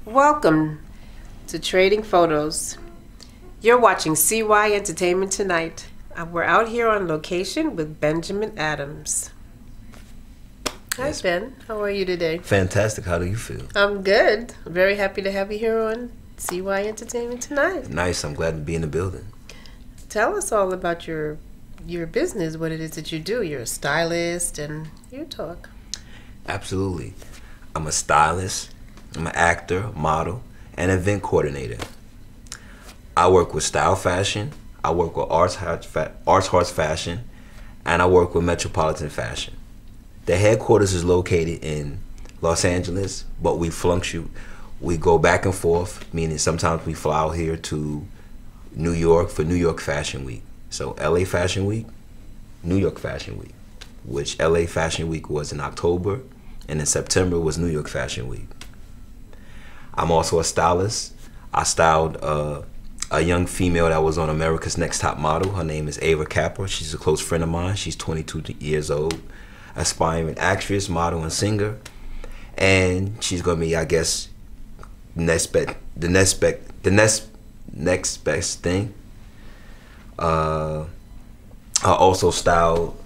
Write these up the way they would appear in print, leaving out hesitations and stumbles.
Welcome to Trading Photos. You're watching CY Entertainment tonight. We're out here on location with Benjamin Adams. Hi, Yes. Ben. How are you today? Fantastic. How do you feel? I'm good. Very happy to have you here on CY Entertainment tonight. Nice. I'm glad to be in the building. Tell us all about your business, what it is that you do. You're a stylist, and you talk. Absolutely. I'm a stylist. I'm an actor, model, and event coordinator. I work with style fashion. I work with arts hearts fashion, and I work with metropolitan fashion. The headquarters is located in Los Angeles, but we fluctuate. We go back and forth, meaning sometimes we fly out here to New York for New York Fashion Week. So LA Fashion Week, New York Fashion Week, which LA Fashion Week was in October, and in September was New York Fashion Week. I'm also a stylist. I styled a young female that was on America's Next Top Model. Her name is Ava Capra. She's a close friend of mine. She's 22 years old, aspiring actress, model, and singer. And she's gonna be, I guess, the next best thing. I also styled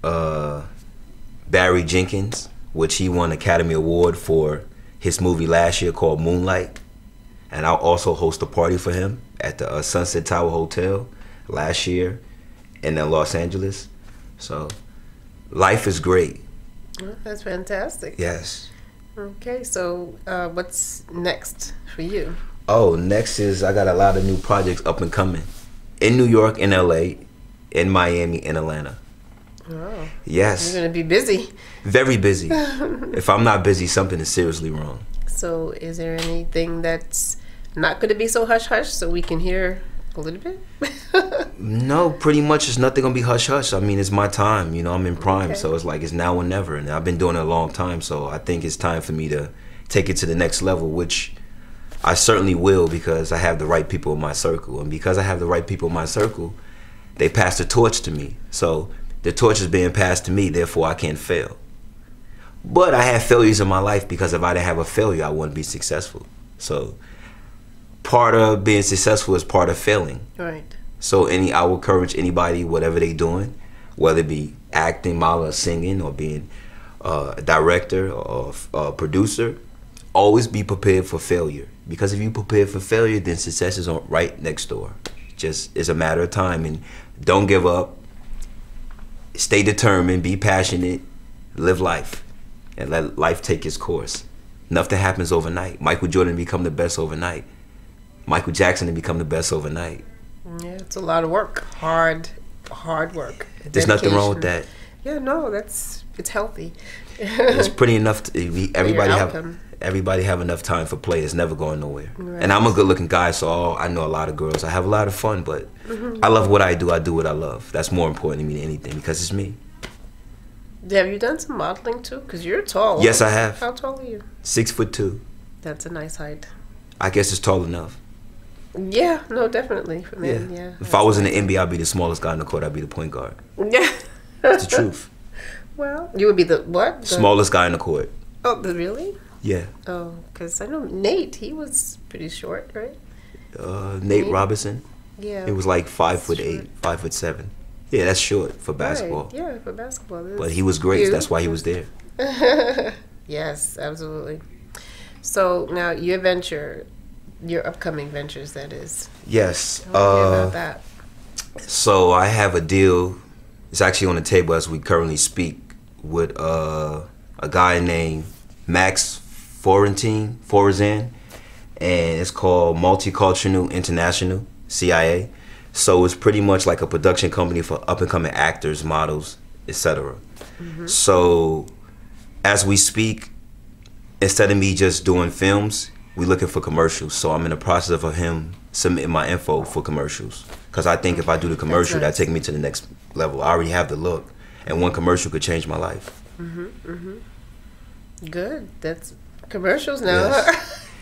Barry Jenkins, which he won Academy Award for his movie last year called Moonlight. And I'll also host a party for him at the Sunset Tower Hotel last year in Los Angeles. So life is great. Well, that's fantastic. Yes. Okay, so what's next for you? Oh, next is I got a lot of new projects up and coming in New York, in LA, in Miami, in Atlanta. Oh, Yes. you're going to be busy. Very busy. If I'm not busy, something is seriously wrong. So is there anything that's not going to be so hush-hush so we can hear a little bit? No, pretty much it's nothing gonna be hush-hush. I mean, it's my time, you know, I'm in prime, Okay. so it's like it's now or never. And I've been doing it a long time, so I think it's time for me to take it to the next level, which I certainly will because I have the right people in my circle. And because I have the right people in my circle, they pass the torch to me. So the torch is being passed to me, therefore I can't fail. But I have failures in my life because if I didn't have a failure, I wouldn't be successful. So part of being successful is part of failing. Right. So I would encourage anybody, whatever they doing, whether it be acting, model, or singing, or being a director or a producer, always be prepared for failure. Because if you prepare for failure, then success is right next door. Just it's a matter of time, and don't give up. Stay determined, be passionate, live life, and let life take its course. Nothing happens overnight. Michael Jordan become the best overnight. Michael Jackson to become the best overnight. Yeah, it's a lot of work. Hard work. There's nothing wrong with that. Yeah, no, it's healthy. It's pretty enough. outcome. Everybody have enough time for play. It's never going nowhere. Right. And I'm a good-looking guy, so I know a lot of girls. I have a lot of fun, but I love what I do. I do what I love. That's more important to me than anything because it's me. Have you done some modeling too? Because you're tall. Yes, I have. How tall are you? 6'2". That's a nice height. I guess it's tall enough. Yeah, no, definitely for men. Yeah. If I was in the NBA, I'd be the smallest guy in the court. I'd be the point guard. Yeah. That's the truth. Well, you would be the what? The, Smallest guy in the court. Oh, really? Yeah. Oh, because I know Nate. He was pretty short, right? Nate Robinson. Yeah. It was like 5'8", Short. 5'7". Yeah, that's short for basketball. Right. Yeah, for basketball. But he was great. You. That's why he was there. Yes, absolutely. So now your upcoming ventures, that is. Yes. I want to hear about that. So I have a deal. It's actually on the table as we currently speak with a guy named Max Forzan, and it's called Multicultural International, CIA. So it's pretty much like a production company for up-and-coming actors, models, etc. So as we speak, instead of me just doing films, we're looking for commercials. So I'm in the process of him submitting my info for commercials. Because I think if I do the commercial, that take me to the next level. I already have the look, and one commercial could change my life. Good. That's commercials now.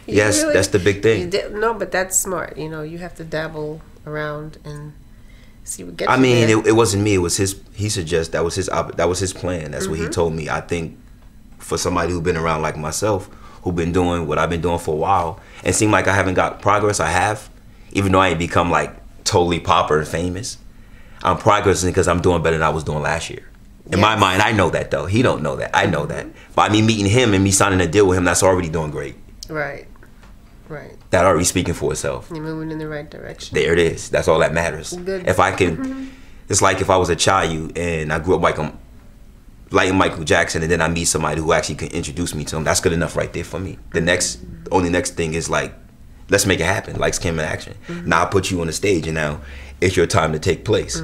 Yes, yes, that's the big thing. No, but that's smart. You know, you have to dabble around and see what gets I you mean, there. it wasn't me. It was his. He suggested that was his plan. That's what he told me. I think for somebody who's been around like myself, who've been doing what I've been doing for a while and seem like I haven't got progress. I have, even though I ain't become like totally popular and famous. I'm progressing because I'm doing better than I was doing last year. In my mind, I know that though. He don't know that. I know that. By me meeting him and me signing a deal with him, that's already doing great. Right. Right. That already speaking for itself. You're moving in the right direction. There it is. That's all that matters. Good. If I can, it's like if I was a child and I grew up like Michael Jackson, and then I meet somebody who actually can introduce me to him. That's good enough right there for me. The only next thing is like, let's make it happen. Lights, camera, action. Now I put you on the stage, and now it's your time to take place.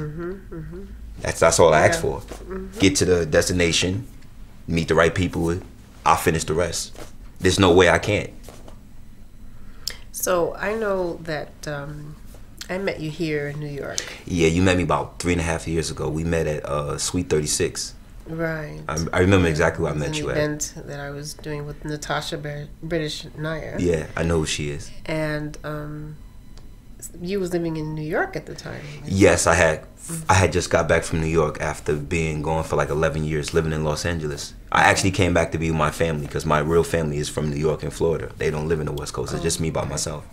That's all I ask for. Get to the destination, meet the right people. I'll finish the rest. There's no way I can't. So I know that I met you here in New York. Yeah, you met me about 3.5 years ago. We met at Suite 36. Right. I remember exactly where I met you at. An event that I was doing with Natasha British Nair. Yeah, I know who she is. And you was living in New York at the time. Yes, I had. I had just got back from New York after being gone for like 11 years living in Los Angeles. I actually came back to be with my family because my real family is from New York and Florida. They don't live in the West Coast. It's just me by myself.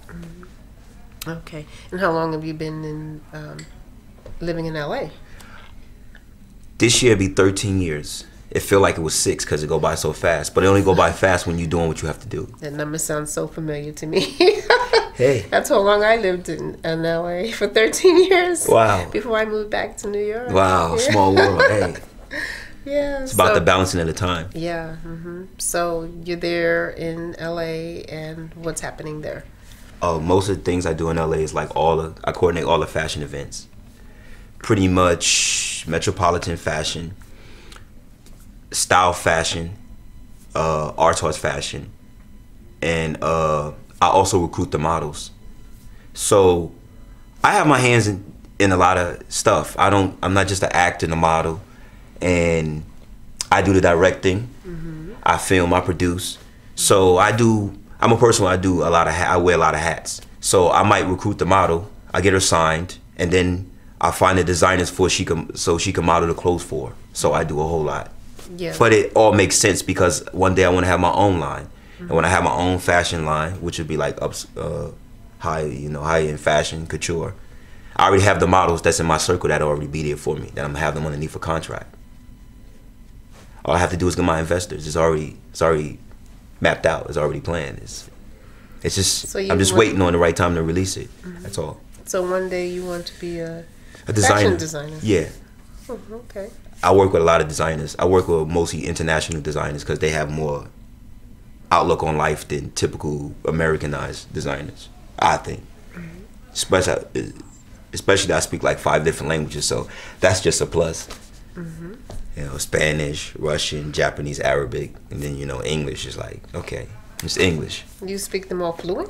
Okay. And how long have you been in living in LA? This year it'll be 13 years. It feel like it was 6 because it go by so fast. But it only go by fast when you're doing what you have to do. That number sounds so familiar to me. Hey. That's how long I lived in LA, for 13 years. Wow. Before I moved back to New York. Wow, Yeah. small world. Hey. Yeah. It's about the balancing of the time. Yeah. So you're there in LA, and what's happening there? Most of the things I do in LA is like I coordinate all the fashion events. Pretty much metropolitan fashion, style fashion, arts fashion, and I also recruit the models. So I have my hands in a lot of stuff. I'm not just an actor and a model, and I do the directing. I film, I produce. So I'm a person where I wear a lot of hats. So I might recruit the model, I get her signed, and then I find the designers so she can model the clothes for her. So I do a whole lot. Yeah. But it all makes sense because one day I want to have my own line. And when I have my own fashion line, which would be like high-end fashion, couture, I already have the models that's in my circle that already be there for me, that I'm gonna have them underneath a contract. All I have to do is get my investors. It's already mapped out. It's already planned. It's just I'm just waiting on the right time to release it. That's all. So one day you want to be a designer. Fashion designer. Yeah. Oh, okay. I work with a lot of designers. I work with mostly international designers because they have more outlook on life than typical Americanized designers, I think. Especially that I speak like 5 different languages, so that's just a plus. You know, Spanish, Russian, Japanese, Arabic, and then English is like, okay, it's English. You speak them all fluent?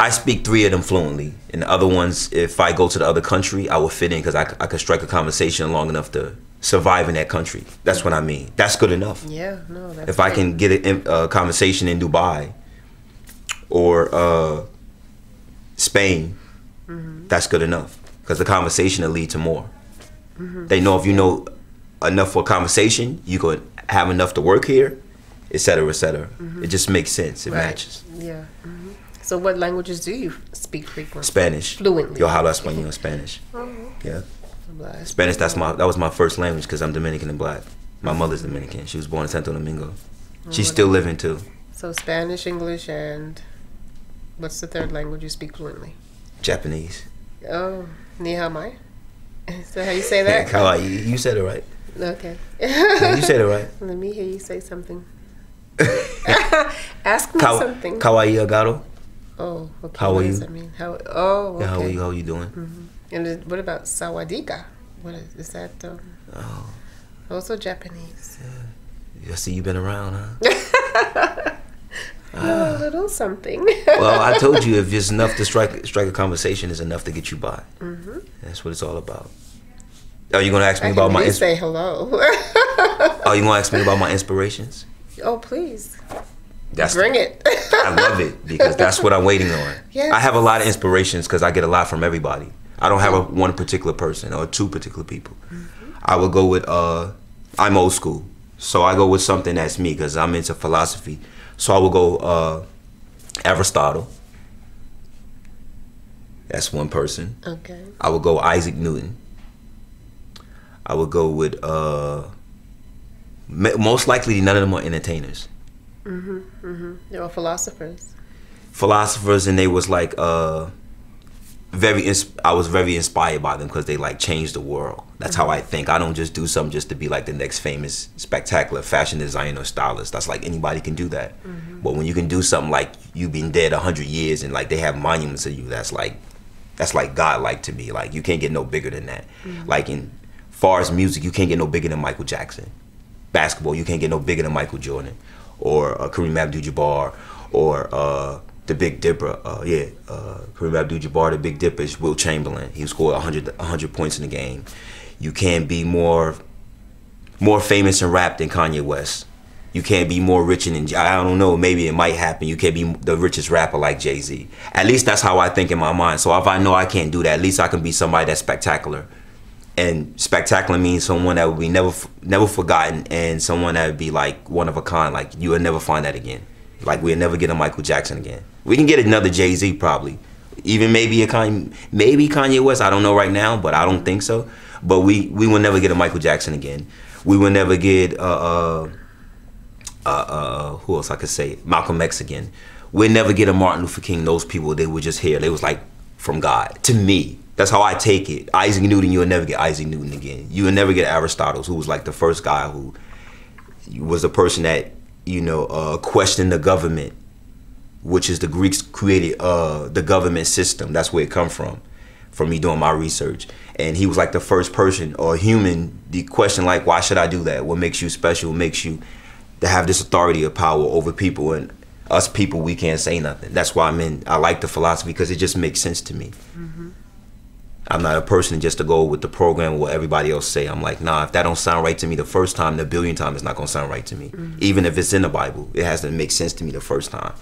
I speak 3 of them fluently, and the other ones, if I go to the other country, I will fit in because I could strike a conversation long enough to survive in that country. That's what I mean. That's good enough. Yeah, no, that's if I can get a conversation in Dubai or Spain, that's good enough because the conversation will lead to more. They know if you know enough for a conversation, you could have enough to work here, etc., etc. It just makes sense. It matches. Yeah. So what languages do you speak frequently? Spanish. Fluently. Yo hablo español in Spanish. Yeah. Spanish, that was my first language because I'm Dominican and black. My mother's Dominican. She was born in Santo Domingo. She's still living too. So Spanish, English, and what's the third language you speak fluently? Japanese. Oh, ni hao mai? Is that how you say that? Kawaii. You said it right. Okay. Yeah, you said it right. Let me hear you say something. Ask me something. Kawaii agaro. Oh, okay. How are you? Does that mean? Oh, okay. Yeah, how are you doing? And what about sawadika? What is that? Oh. Also Japanese. Yeah. I see you've been around, huh? A little something. Well, I told you if it's enough to strike a conversation, is enough to get you by. That's what it's all about. Are you gonna ask me about my? Say hello. Are you gonna ask me about my inspirations? Oh, please. Bring it. I love it because that's what I'm waiting on. Yes. I have a lot of inspirations because I get a lot from everybody. I don't have one particular person or 2 particular people. I would go with I'm old school, so I go with something that's me because I'm into philosophy. So I would go Aristotle. That's one person. Okay. I would go Isaac Newton. I would go with most likely none of them are entertainers. They were philosophers. Philosophers, and they was like I was very inspired by them because they like changed the world. That's how I think. I don't just do something just to be like the next famous spectacular fashion designer or stylist. That's like anybody can do that. But when you can do something like you've been dead 100 years and like they have monuments of you, that's like God-like to me. Like you can't get no bigger than that. Like in far as music, you can't get no bigger than Michael Jackson. Basketball, you can't get no bigger than Michael Jordan or Kareem Abdul-Jabbar or the Big Dipper. Kareem Abdul-Jabbar, the Big Dipper is Will Chamberlain. He scored 100 points in the game. You can't be more famous in rap than Kanye West. You can't be more rich than, I don't know, maybe it might happen. You can't be the richest rapper like Jay-Z. At least that's how I think in my mind. So if I know I can't do that, at least I can be somebody that's spectacular. And spectacular means someone that would be never forgotten, and someone that would be like one of a kind. Like you would never find that again. Like we'll never get a Michael Jackson again. We can get another Jay-Z probably. Even maybe Kanye West. I don't know right now, but I don't think so. But we will never get a Michael Jackson again. We will never get who else I could say? Malcolm X again. We'll never get a Martin Luther King. Those people, they were just here. They was like from God. To me, that's how I take it. Isaac Newton, you'll never get Isaac Newton again. You will never get Aristotle, who was like the first guy who was the person that, questioned the government, which is the Greeks created the government system. That's where it come from me doing my research. And he was like the first person or human to question like, why should I do that? What makes you special? What makes you to have this authority or power over people, and us people, we can't say nothing. That's why I like the philosophy, because it just makes sense to me. I'm not a person just to go with the program what everybody else say. I'm like, nah, if that don't sound right to me the first time, the billionth time, it's not gonna sound right to me. Even if it's in the Bible, it has to make sense to me the first time.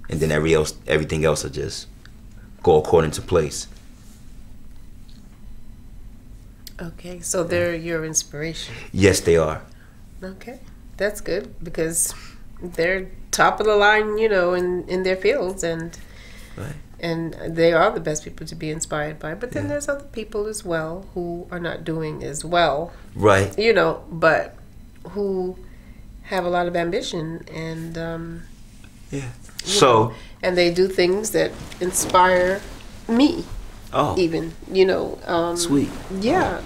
And then everything else will just go according to place. Okay, so they're your inspiration. Yes, they are. Okay, that's good, because they're top of the line, in their fields, and Right. and they are the best people to be inspired by. But then there's other people as well who are not doing as well, Right. but who have a lot of ambition, and Yeah. So. and they do things that inspire me. Oh. Even Sweet. Yeah,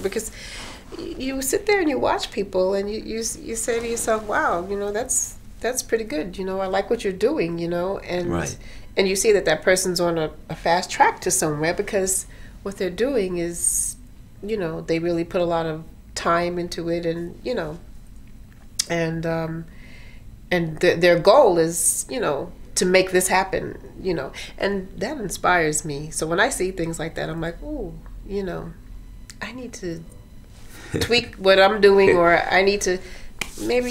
because you sit there and you watch people, and you say to yourself, wow, that's pretty good. I like what you're doing. And Right. and you see that person's on a fast track to somewhere, because what they're doing is, they really put a lot of time into it, and and their goal is, to make this happen, and that inspires me. So when I see things like that, I'm like, ooh, I need to tweak what I'm doing, or I need to maybe,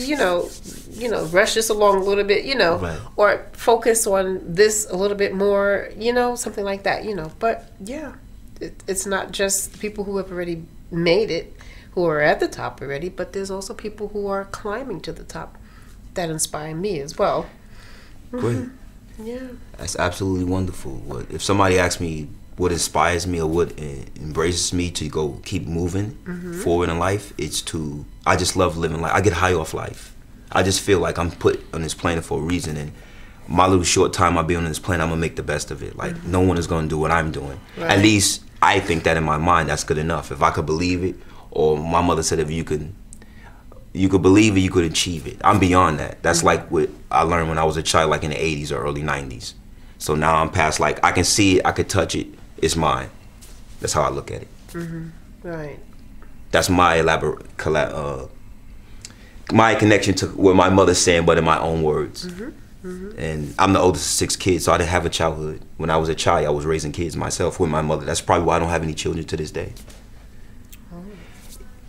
rush this along a little bit, Right. or focus on this a little bit more, something like that, But yeah, it's not just the people who have already made it, who are at the top already, but there's also people who are climbing to the top that inspire me as well. Great. Yeah. That's absolutely wonderful. If somebody asks me what inspires me or what embraces me to go keep moving forward in life, I just love living life. I get high off life. I just feel like I'm put on this planet for a reason, and my little short time I'll be on this planet, I'm gonna make the best of it. Like no one is gonna do what I'm doing. Right. At least I think that in my mind, that's good enough. If I could believe it, or my mother said, if you could believe it, you could achieve it. I'm beyond that. That's like what I learned when I was a child, like in the 80s or early 90s. So now I'm past, like, I can see it, I could touch it, it's mine. That's how I look at it. Right. That's my my connection to what my mother's saying, but in my own words. And I'm the oldest of 6 kids, so I didn't have a childhood. When I was a child, I was raising kids myself with my mother. That's probably why I don't have any children to this day.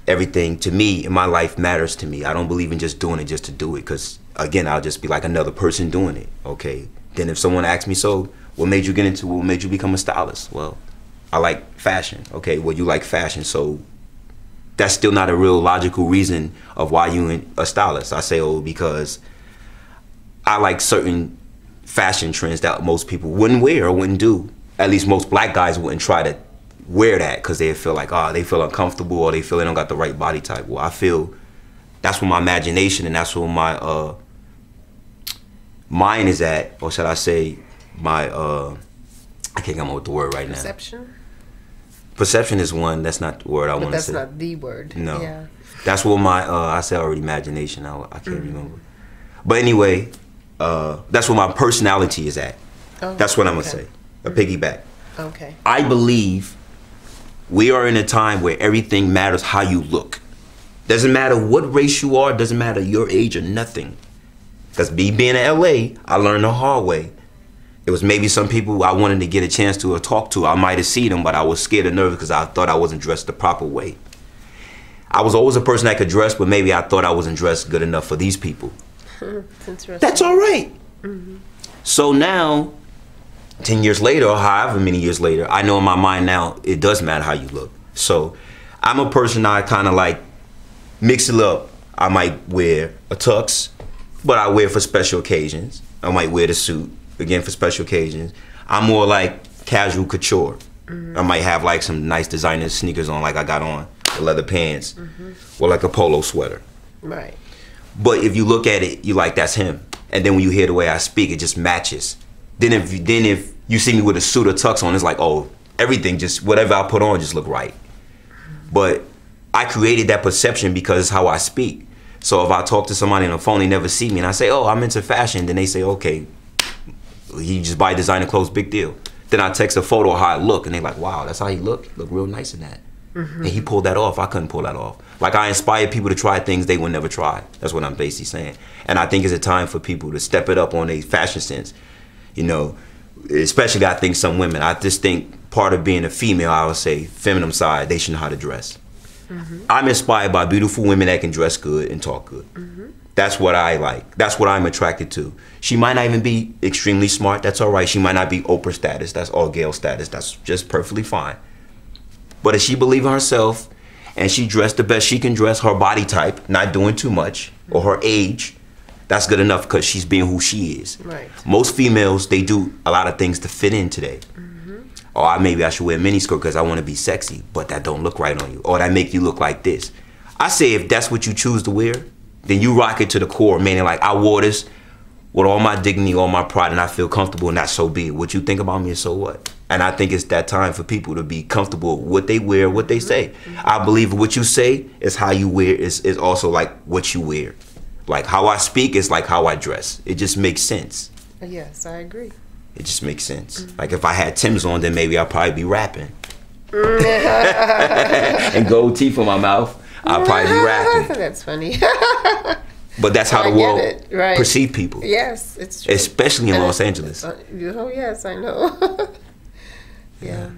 Everything to me in my life matters to me. I don't believe in just doing it just to do it, because again, I'll just be like another person doing it. Okay, then if someone asks me, so what made you become a stylist? Well, I like fashion. Okay, well, you like fashion, so that's still not a real logical reason of why you a stylist. I say, oh, because I like certain fashion trends that most people wouldn't wear or wouldn't do. At least most black guys wouldn't try to wear that because they feel like, they feel uncomfortable or they feel they don't got the right body type. Well, I feel that's where my imagination and that's where my mind is at, or should I say my I can't come up with the word right now. Perception? Perception is one. That's not the word I want to say. That's not the word. No. Yeah. That's what my I said already imagination. I can't remember. But anyway, that's where my personality is at. Oh, that's what I'm gonna say. A piggyback. Okay. I believe we are in a time where everything matters how you look. Doesn't matter what race you are, doesn't matter your age or nothing. Because being in LA, I learned the hard way. It was maybe some people I wanted to get a chance to or talk to. I might have seen them, but I was scared and nervous because I thought I wasn't dressed the proper way. I was always a person that could dress, but maybe I thought I wasn't dressed good enough for these people. That's all right. So now, 10 years later, or however many years later, I know in my mind now, it does matter how you look. So I'm a person I kind of like mix it up. I might wear a tux, but I wear it for special occasions. I might wear the suit, again, for special occasions. I'm more like casual couture. I might have like some nice designer sneakers on, like I got on, the leather pants, or like a polo sweater. Right. But if you look at it, you like, that's him. And then when you hear the way I speak, it just matches. Then if you see me with a suit or tux on, it's like, oh, everything just, whatever I put on just look right. But I created that perception because it's how I speak. So if I talk to somebody on the phone, they never see me, and I say, oh, I'm into fashion, then they say, okay, you just buy designer clothes, big deal. Then I text a photo of how I look, and they're like, wow, that's how he look real nice in that. And he pulled that off. I couldn't pull that off. Like, I inspire people to try things they would never try. That's what I'm basically saying. And I think it's a time for people to step it up on their fashion sense. You know, especially I think some women, I just think part of being a female, I would say, feminine side, they should know how to dress. I'm inspired by beautiful women that can dress good and talk good. That's what I like. That's what I'm attracted to. She might not even be extremely smart. That's all right. She might not be Oprah status. That's all Gail status. That's just perfectly fine. But if she believes in herself and she dressed the best she can dress, her body type, not doing too much, or her age, that's good enough because she's being who she is. Right. Most females, they do a lot of things to fit in today. Or maybe I should wear a miniskirt because I want to be sexy, but that don't look right on you. Or that make you look like this. I say if that's what you choose to wear, then you rock it to the core, meaning like I wore this with all my dignity, all my pride, and I feel comfortable, and that's so be it. What you think about me is so what? And I think it's that time for people to be comfortable with what they wear, what they say. I believe what you say is how you wear, is also like what you wear. Like how I speak is like how I dress. It just makes sense. Yes, I agree. It just makes sense. Like if I had Tim's on, then maybe I'd probably be rapping. And gold teeth on my mouth, I'd probably be rapping. That's funny. But that's how the world perceive people. Yes, it's true. Especially in Los Angeles. Oh, yes, I know. Yeah,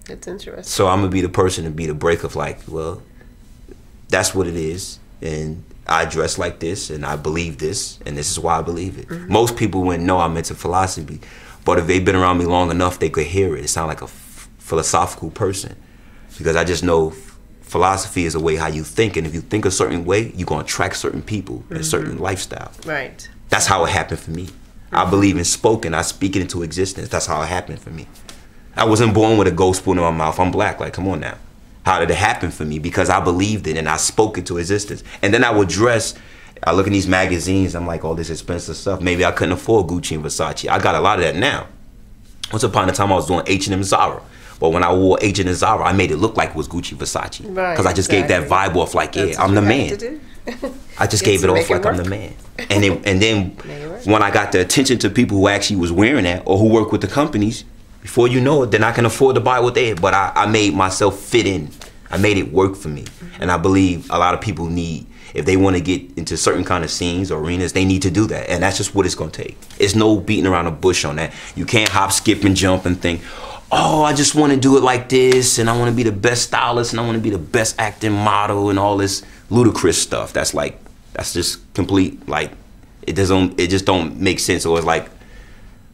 it's interesting. So I'm going to be the person to be the break of like, well, that's what it is. And I dress like this, and I believe this, and this is why I believe it. Most people wouldn't know I'm into philosophy, but if they've been around me long enough, they could hear it. It sounds like a philosophical person, because I just know philosophy is a way how you think, and if you think a certain way, you're going to attract certain people and a certain lifestyle. Right. That's how it happened for me. I believe in spoken. I speak it into existence. That's how it happened for me. I wasn't born with a gold spoon in my mouth. I'm black. Like, come on now. How did it happen for me? Because I believed it and I spoke it to existence. And then I would dress. I look in these magazines. I'm like, all this expensive stuff. Maybe I couldn't afford Gucci and Versace. I got a lot of that now. Once upon a time, I was doing H&M Zara. But when I wore H&M Zara, I made it look like it was Gucci Versace. Right. Because I just gave that vibe off like, yeah, I'm the man. I just gave it off like I'm the man. And then when I got the attention to people who actually was wearing that or who work with the companies, before you know it, then I can afford to buy what they had. But I made myself fit in. I made it work for me. And I believe a lot of people need, if they want to get into certain kind of scenes or arenas, they need to do that. And that's just what it's going to take. It's no beating around the bush on that. You can't hop, skip, and jump and think, oh, I just want to do it like this, and I want to be the best stylist, and I want to be the best acting model, and all this ludicrous stuff. That's like, that's just complete, like, it just don't make sense. Or it's like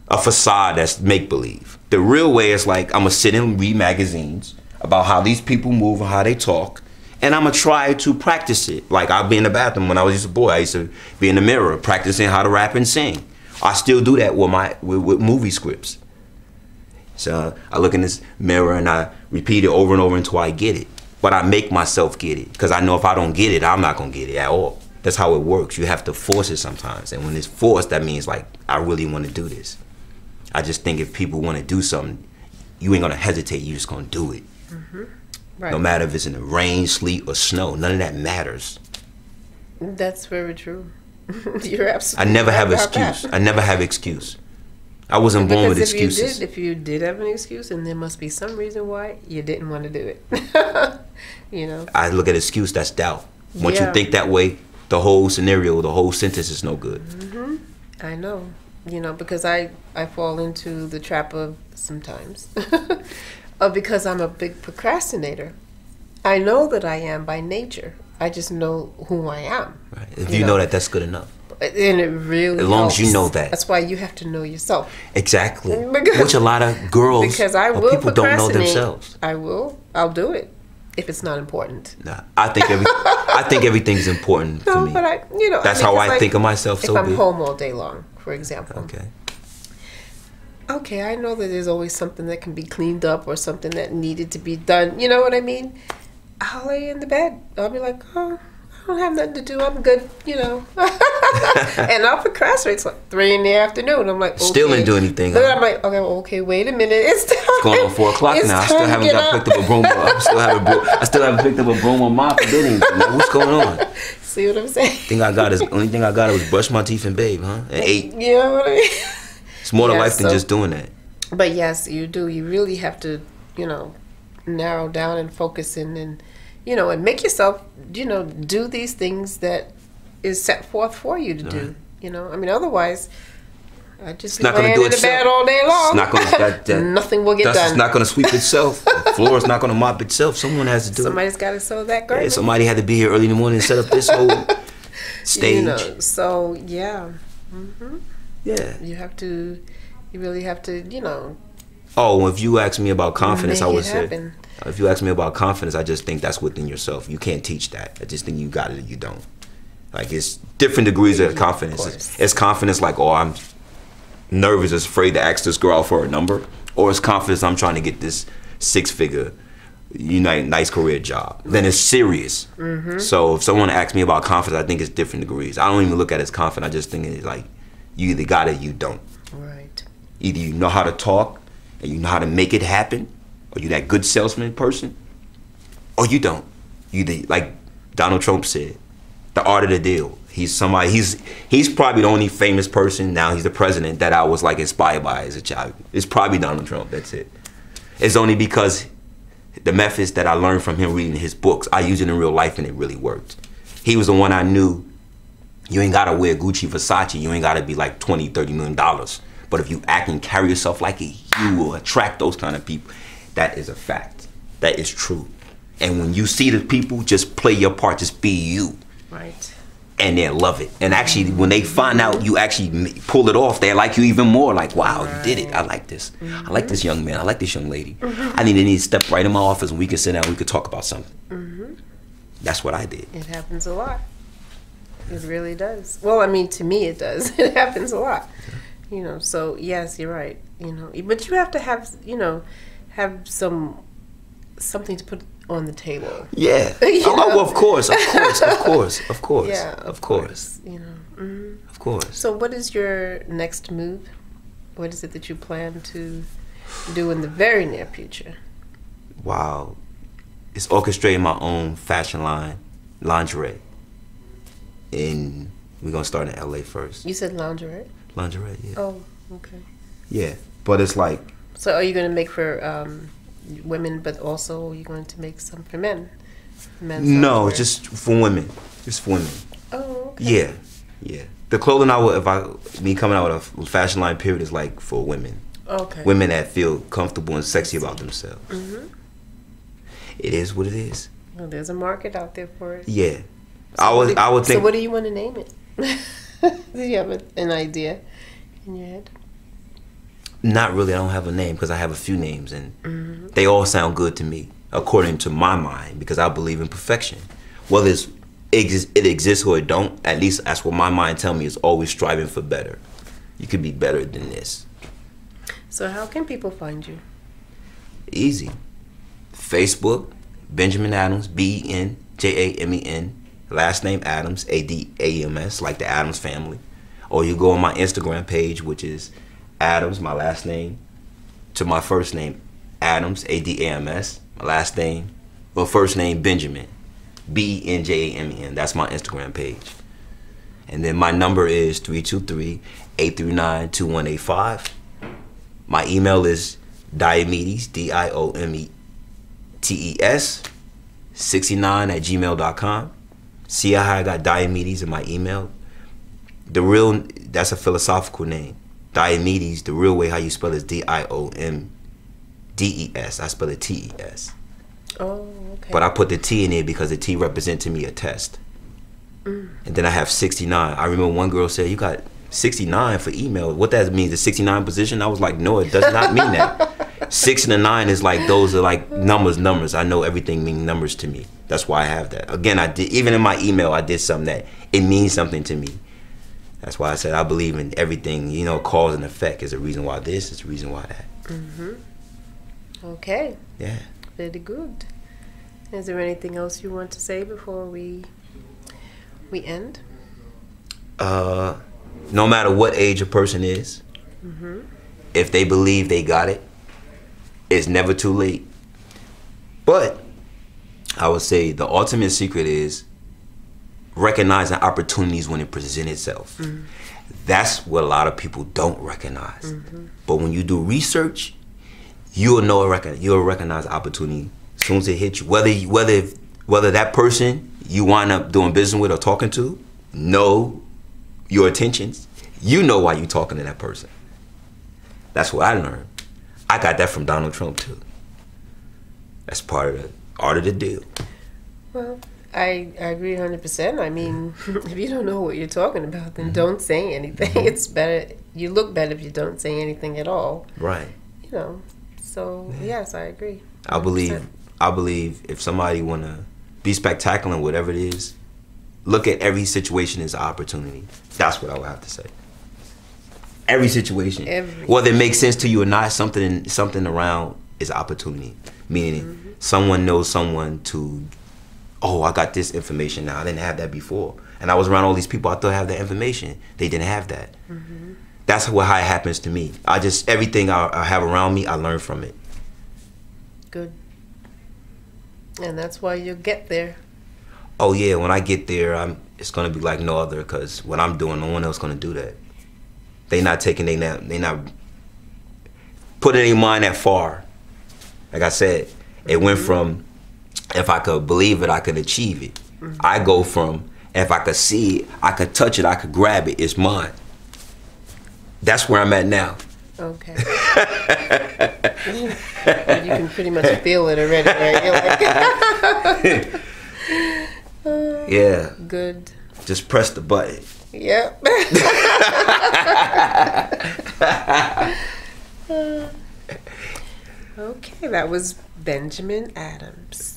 a facade that's make-believe. The real way is like, I'm going to sit and read magazines about how these people move and how they talk, and I'm gonna try to practice it. Like I'll be in the bathroom when I was just a boy. I used to be in the mirror practicing how to rap and sing. I still do that with movie scripts. So I look in this mirror and I repeat it over and over until I get it. But I make myself get it, because I know if I don't get it, I'm not gonna get it at all. That's how it works. You have to force it sometimes, and when it's forced, that means like I really want to do this. I just think if people want to do something, you ain't gonna hesitate. You just gonna do it. Right. No matter if it's in the rain, sleet, or snow, none of that matters. That's very true. You're absolutely. I never have excuse. I never have excuse. I wasn't born with excuses. If you did have an excuse, and there must be some reason why you didn't want to do it. You know. I look at excuse. That's doubt. Once you think that way, the whole scenario, the whole sentence is no good. I know. You know, because I fall into the trap of sometimes because I'm a big procrastinator. I know that I am by nature. I just know who I am. Right. If you know that, that's good enough. And it really as long as you know that. That's why you have to know yourself. Exactly. Which a lot of girls or people don't know themselves. I'll do it if it's not important. Nah, I think everything's important for me. But that's how I think of myself. If I'm home all day long, for example. Okay, I know that there's always something that can be cleaned up or something that needed to be done. You know what I mean? I'll lay in the bed. I'll be like, oh, I don't have nothing to do. I'm good, you know. And I'll procrastinate. It's like 3 in the afternoon. I'm like, okay. Still didn't do anything. But I'm like, okay, wait a minute. It's going on 4 o'clock now. I still haven't picked up a broom. I still haven't picked up a broom or mop or did anything. Like, what's going on? See what I'm saying? Only thing I got was brush my teeth and bathe, huh? And 8. You know what I mean? It's more to life than just doing that. But yes, you do. You really have to, narrow down and focus in and, and make yourself, do these things that is set forth for you to do. I mean, otherwise, I just be laying in the bed all day long. It's not gonna, nothing will get done. It's not going to sweep itself. The floor is not going to mop itself. Someone has to do it. Somebody's got to sew that garment. Yeah, somebody had to be here early in the morning and set up this whole stage. So, yeah. Yeah. You really have to, Oh, if you ask me about confidence, I would say, happen. If you ask me about confidence, I just think that's within yourself. You can't teach that. I just think you got it or you don't. Like, it's different degrees of confidence. It's confidence like, oh, I'm nervous, or afraid to ask this girl out for a number. Or it's confidence, I'm trying to get this 6-figure, nice career job. Then it's serious. So if someone asks me about confidence, I think it's different degrees. I don't even look at it as confidence. I just think it's like, you either got it or you don't. Right. Either you know how to talk and you know how to make it happen, or you that good salesman person, or you don't. You like Donald Trump said, the art of the deal. He's probably the only famous person, now he's the president, that I was like inspired by as a child. It's probably Donald Trump, that's it. It's only because the methods that I learned from him reading his books, I used it in real life and it really worked. He was the one I knew, you ain't gotta wear Gucci, Versace, you ain't gotta be like $20, $30 million. But if you act and carry yourself like it, you will attract those kind of people. That is a fact. That is true. And when you see the people, just play your part, just be you. Right. And they'll love it. And actually, when they find out you actually pull it off, they like you even more. Like, wow, you did it. I like this. I like this young man. I like this young lady. I need to step right in my office and we can sit down and we could talk about something. That's what I did. It happens a lot. It really does. Well, I mean, to me it does. It happens a lot. So yes, you're right. But you have to have, have something to put on the table. Yeah. Well, of course. Yeah, of course. Of course. So what is your next move? What is it that you plan to do in the very near future? Wow. It's orchestrating my own fashion line, lingerie. And we're going to start in LA first. You said lingerie? Lingerie, yeah. Oh, okay. Yeah, but it's like... So are you going to make for women, but also you're going to make some for men? No, just for women. Just for women. Oh, okay. Yeah. The clothing me coming out with a fashion line period is like for women. Okay. Women that feel comfortable and sexy about themselves. It is what it is. Well, there's a market out there for it. Yeah. So I would think... So what do you want to name it? Do you have an idea in your head? Not really. I don't have a name because I have a few names and they all sound good to me. according to my mind, because I believe in perfection. Whether it exists or it don't, at least that's what my mind tells me, is always striving for better. You could be better than this. So how can people find you? Easy. Facebook, Benjamin Adams, Benjamen, last name Adams, Adams, like the Adams family. Or you go on my Instagram page, which is Adams, my last name, to my first name, Adams, Adams, my last name, well, first name, Benjamin, Benjamen. That's my Instagram page. And then my number is 323-839-2185. My email is Diomedes, Diometes, 69@gmail.com. See how I got Diomedes in my email? That's a philosophical name. Diomedes, the real way how you spell it is Diomdes. I spell it Tes. Oh, okay. But I put the T in there because the T represents to me a test. And then I have 69. I remember one girl said, "You got 69 for email. What that means, the 69 position?" I was like, no, it does not mean that. 6 and the 9 is like, those are like numbers. I know everything means numbers to me. That's why I have that. Again, I did, even in my email, I did something that it means something to me. That's why I said I believe in everything, you know, cause and effect is a reason why this, is a reason why that. Okay. Yeah. Very good. Is there anything else you want to say before we end? No matter what age a person is, if they believe they got it, it's never too late. But I would say the ultimate secret is recognizing opportunities when it presents itself. That's what a lot of people don't recognize. But when you do research, you'll recognize opportunity as soon as it hits you. Whether that person you wind up doing business with or talking to know your intentions, you know why you're talking to that person. That's what I learned. I got that from Donald Trump too. That's part of the art of the deal. Well, I agree 100%. I mean, if you don't know what you're talking about, then don't say anything. It's better. You look better if you don't say anything at all. Right. You know. So yes, I agree. 100%. I believe if somebody wanna be spectacular in whatever it is, look at every situation as an opportunity. That's what I would have to say. Every situation, whether it makes sense to you or not, something around is opportunity. Meaning, someone knows someone to, oh, I got this information now. I didn't have that before, and I was around all these people. I thought I had that information. They didn't have that. That's how it happens to me. Everything I have around me, I learn from it. Good. And that's why you'll get there. Oh yeah, when I get there, it's gonna be like no other, because what I'm doing, no one else gonna do that. They not taking they not putting their mind that far. Like I said, it went from if I could believe it, I could achieve it. I go from if I could see it, I could touch it, I could grab it, it's mine. That's where I'm at now. Okay. You can pretty much feel it already, right? You're like yeah. Good. Just press the button. Yep. Okay, that was Benjamin Adams.